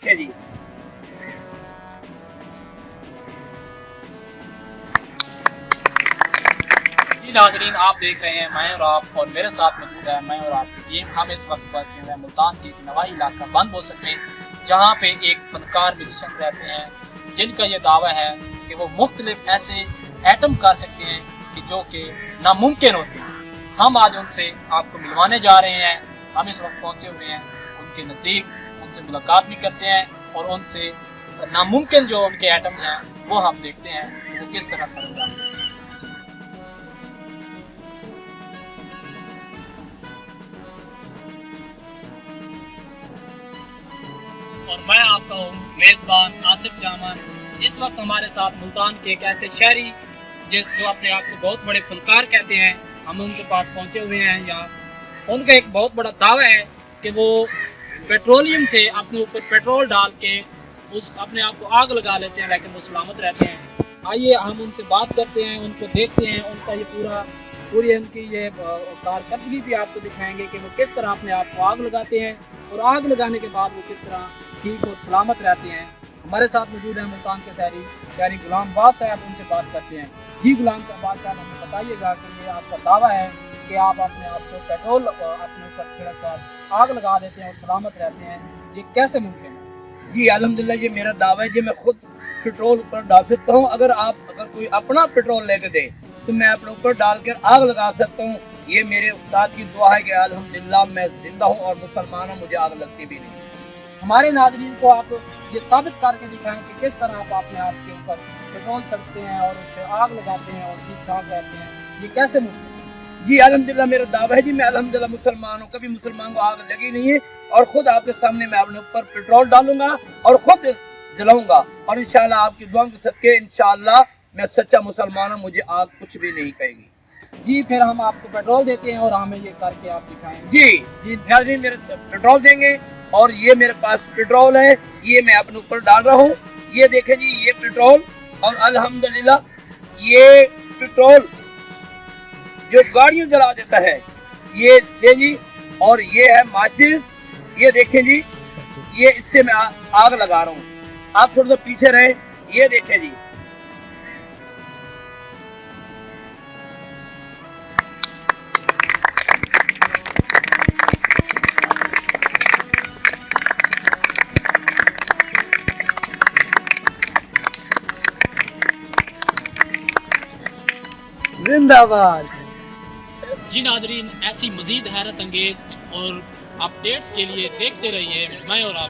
देखें जी। नाज़रीन, आप देख रहे हैं मैं और आप, और मेरे साथ मौजूद है मैं और आपकी टीम। हम इस वक्त पर जो है मुल्तान के एक नवाही इलाका बंद बोसत में, जहाँ पे एक फनकार म्यूजिशियन रहते हैं जिनका ये दावा है कि वो मुख्तलिफ ऐसे एटम कर सकते हैं कि जो कि नामुमकिन होते हैं। हम आज उनसे आपको मिलवाने जा रहे हैं। हम इस वक्त पहुँचे हुए हैं उनके नज़दीक, उनसे मुलाकात भी करते हैं और उनसे नामुमकिन जो उनके एटम्स हैं वो हम देखते हैं कि वो किस तरह से होता है। और मैं आपका हूँ मेज़बान आसिफ जामान। इस वक्त हमारे साथ मुल्तान के एक ऐसे शहरी जो अपने आप को बहुत बड़े फनकार कहते हैं, हम उनके पास पहुँचे हुए हैं। यहाँ उनका एक बहुत बड़ा दावा है कि वो पेट्रोलियम से अपने ऊपर पेट्रोल डाल के उस अपने आप को आग लगा लेते हैं, लेकिन वो सलामत रहते हैं। आइए हम उनसे बात करते हैं, उनको देखते हैं, उनका ये पूरी उनकी ये कारकर्दगी भी आपको दिखाएंगे कि वो किस तरह अपने आप को आग लगाते हैं और आग लगाने के बाद वो किस तरह ठीक और सलामत रहते हैं। हमारे साथ मौजूद है मुल्तान के शहरी गुलाम बाद साहब, उनसे बात करते हैं। जी गुलाम बाद साहब, हमें बताइएगा कि ये आपका दावा है कि आप अपने आप को पेट्रोल अपने ऊपर छिड़क कर आग लगा देते हैं और सलामत रहते हैं, ये कैसे मुमकिन है? जी अल्हम्दुलिल्लाह, ये मेरा दावा है जी। मैं खुद पेट्रोल ऊपर डाल सकता हूँ। अगर कोई अपना पेट्रोल लेके दे तो मैं अपने ऊपर डालकर आग लगा सकता हूँ। ये मेरे उस्ताद की दुआ है कि अल्हम्दुलिल्लाह मैं जिंदा हूँ और मुसलमान हूँ, मुझे आग लगती भी नहीं। हमारे नाज़रीन को आप ये साबित करके दिखाएं कि किस तरह आप अपने आप के ऊपर पेट्रोल चढ़ते हैं और उस पर आग लगाते हैं और ठीक ठाक रहते हैं, ये कैसे मुमकिन है? जी अल्हम्दुलिल्लाह, मेरा दावा है जी। मैं अल्हम्दुलिल्लाह मुसलमान हूँ, कभी मुसलमान को आग लगी नहीं है। और खुद आपके सामने मैं अपने ऊपर पेट्रोल डालूंगा और खुद जलाऊंगा, और इंशाल्लाह आपकी दुआ के सदके इंशाल्लाह मैं सच्चा मुसलमान हूँ, मुझे आग कुछ भी नहीं कहेगी। जी फिर हम आपको पेट्रोल देते हैं और हमें ये करके आप दिखाएं। जी नाज़रीन, मेरे पेट्रोल देंगे और ये मेरे पास पेट्रोल है, ये मैं अपने ऊपर डाल रहा हूँ। ये देखें जी, ये पेट्रोल, और अल्हम्दुलिल्लाह ये पेट्रोल जो गाड़ियों जला देता है, ये ले जी। और ये है माचिस, ये देखें जी, ये इससे मैं आग लगा रहा हूँ। आप थोड़ा सा पीछे रहे, ये देखें जी। जिंदाबाद। जी नाज़रीन, ऐसी मज़ीद हैरत अंगेज और अपडेट्स के लिए देखते रहिए मैं और आप।